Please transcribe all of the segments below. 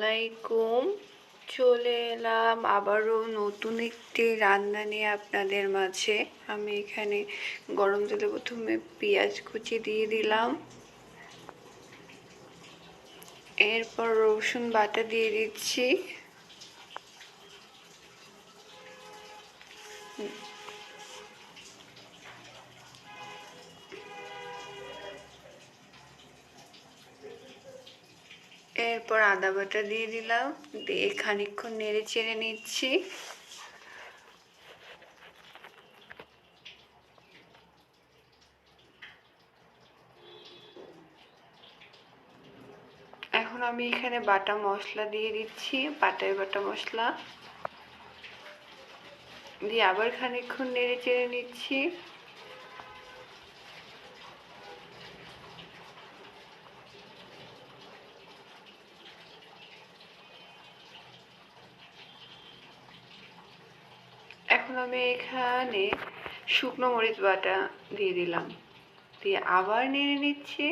আলাইকুম। চলে এলাম আবারও নতুন একটি রান্না নিয়ে আপনাদের মাঝে। আমি এখানে গরম তেলে প্রথমে পেঁয়াজ কুচি দিয়ে দিলাম, এরপর রসুন বাটা দিয়ে দিচ্ছি, এরপর আদা বাটা দিয়ে দিলাম, দিয়ে খানিকক্ষণ নেড়ে চেড়ে নিচ্ছি। এখন আমি এখানে বাটা মশলা দিয়ে দিচ্ছি, বাটায় বাটা মশলা দিয়ে আবার খানিকক্ষণ নেড়ে চেড়ে নিচ্ছি। এখন আমি এখানে শুকনো মরিচ বাটা দিয়ে দিলাম, দিয়ে আবার নেড়ে নিচ্ছি।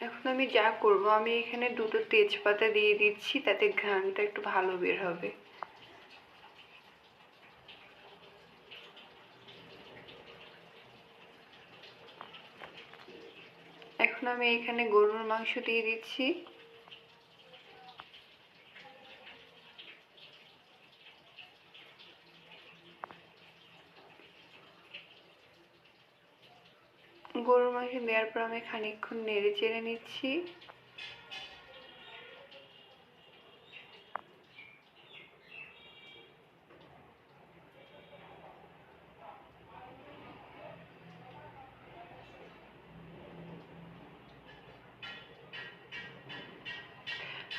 এখন আমি যা করব, আমি এখানে দুটো তেজপাতা দিয়ে দিচ্ছি, তাতে ঘ্রাণটা একটু ভালো বের হবে। এখন আমি এখানে গরুর মাংস দিয়ে দিচ্ছি, গরুর মাংস দেওয়ার পর আমি খানিকক্ষণ নেড়ে চেড়ে নিচ্ছি।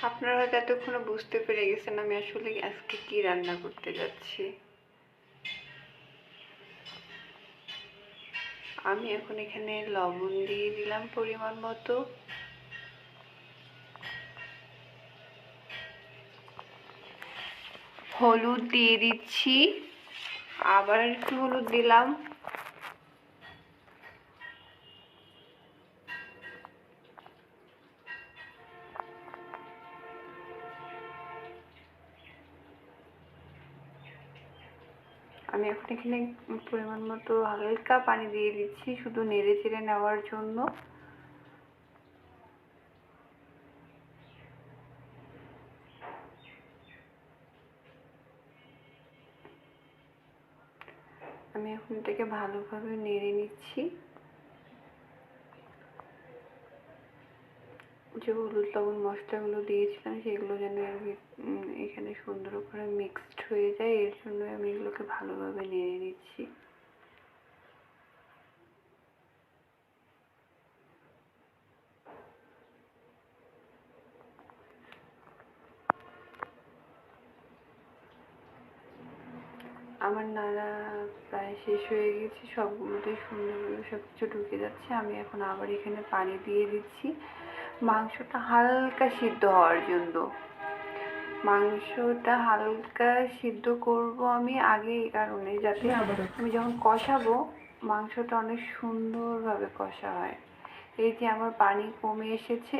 আপনারা হয়তো এতক্ষণে বুঝতে পেরে গেছেন আমি আসলে আজকে কি রান্না করতে যাচ্ছি। আমি এখন এখানে লবণ দিয়ে দিলাম পরিমাণ মতো, হলুদ দিয়ে দিচ্ছি, আবার একটু হলুদ দিলাম, আমি এখন এখানে পরিমাণ মতো হালকা পানি দিয়ে দিচ্ছি শুধু নেড়ে চেড়ে নেওয়ার জন্য। আমি এখন এটাকে ভালোভাবে নেড়ে নিচ্ছি। যে হলুদ লবণ মশলাগুলো দিয়েছিলাম সেগুলো যেন এখানে সুন্দর করে মিক্সড হয়ে যায়, এর জন্য আমি এগুলোকে ভালোভাবে নেড়ে নিচ্ছি। আমার নাড়া প্রায় শেষ হয়ে গেছে, সবগুলোতে সুন্দরভাবে সব কিছু ঢুকে যাচ্ছে। আমি এখন আবার এখানে পানি দিয়ে দিচ্ছি মাংসটা হালকা সিদ্ধ হওয়ার জন্য। মাংসটা হালকা সিদ্ধ করব আমি আগে এই কারণে, যাতে আমি যখন কষাবো মাংসটা অনেক সুন্দরভাবে কষা হয়। এই যে আমার পানি কমে এসেছে,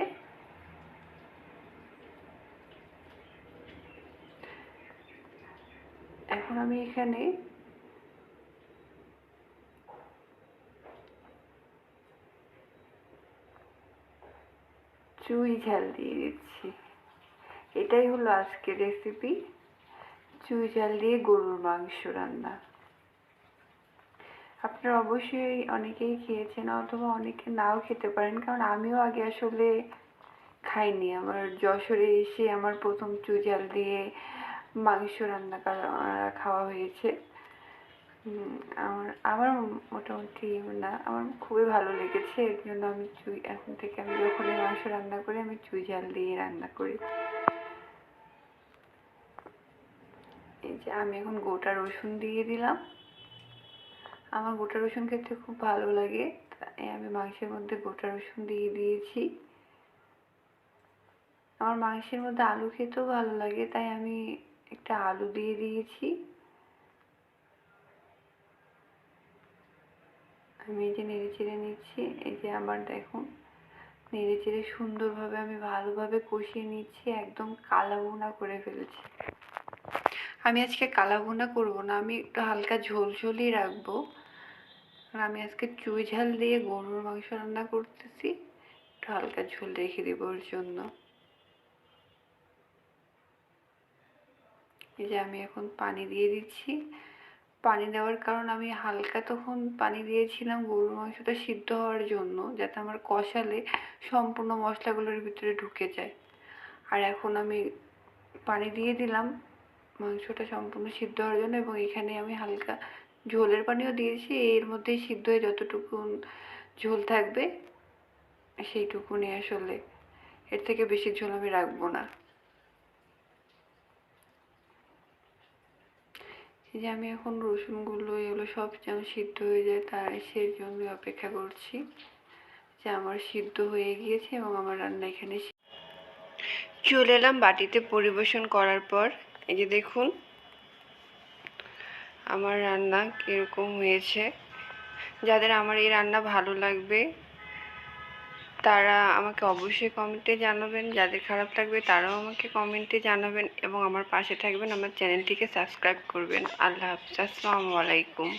এখন আমি এখানে চুই ঝাল দিয়ে দিচ্ছি। এটাই হলো আজকের রেসিপি, চুই ঝাল দিয়ে গরুর মাংস রান্না। আপনারা অবশ্যই অনেকেই খেয়েছেন অথবা অনেকে নাও খেতে পারেন, কারণ আমিও আগে আসলে খাইনি। আমার যশোরে এসে আমার প্রথম চুইঝাল দিয়ে মাংস রান্না খাওয়া হয়েছে। আমার আমার মোটামুটি না, আমার খুবই ভালো লেগেছে, এর জন্য আমি এখন থেকে আমি যখনই মাংস রান্না করি আমি চুইঝাল দিয়ে রান্না করি। এই যে আমি এখন গোটা রসুন দিয়ে দিলাম, আমার গোটা রসুন খেতে খুব ভালো লাগে, তাই আমি মাংসের মধ্যে গোটা রসুন দিয়ে দিয়েছি। আমার মাংসের মধ্যে আলু খেতেও ভালো লাগে, তাই আমি একটা আলু দিয়ে দিয়েছি। আমি এই যে নেড়েচেড়ে নিচ্ছি, এই যে আমার দেখুন নেড়েচেড়ে সুন্দরভাবে আমি ভালোভাবে কষিয়ে নিচ্ছি, একদম কালা ভুনা করে ফেলছি। আমি আজকে কালা ভুনা করবো না, আমি একটু হালকা ঝোলঝোলই রাখবো। আর আমি আজকে চুই ঝাল দিয়ে গরুর মাংস রান্না করতেছি, একটু হালকা ঝোল রেখে দেবো ওর জন্য। এই যে আমি এখন পানি দিয়ে দিচ্ছি। পানি দেওয়ার কারণ আমি হালকা তখন পানি দিয়েছিলাম গরুর মাংসটা সিদ্ধ হওয়ার জন্য, যাতে আমার কষালে সম্পূর্ণ মশলাগুলোর ভিতরে ঢুকে যায়। আর এখন আমি পানি দিয়ে দিলাম মাংসটা সম্পূর্ণ সিদ্ধ হওয়ার জন্য, এবং এখানে আমি হালকা ঝোলের পানিও দিয়েছি। এর মধ্যেই সিদ্ধ হয়ে যতটুকু ঝোল থাকবে সেইটুকুনি, আসলে এর থেকে বেশি ঝোল আমি রাখবো না। এই যে আমি এখন রসুনগুলো এগুলো সব যেন সিদ্ধ হয়ে যায়, তার সেই জন্য অপেক্ষা করছি যে আমার সিদ্ধ হয়ে গিয়েছে এবং আমার রান্না এখানে চলে এলাম বাটিতে পরিবেশন করার পর। এই যে দেখুন আমার রান্না কীরকম হয়েছে। যাদের আমার এই রান্না ভালো লাগবে তারা আমাকে অবশ্যই কমেন্টে জানাবেন, যাদের খারাপ লাগবে তারাও আমাকে কমেন্টে জানাবেন, এবং আমার পাশে থাকবেন, আমার চ্যানেলটিকে সাবস্ক্রাইব করবেন। আল্লাহ হাফিজ, আসসালামু আলাইকুম।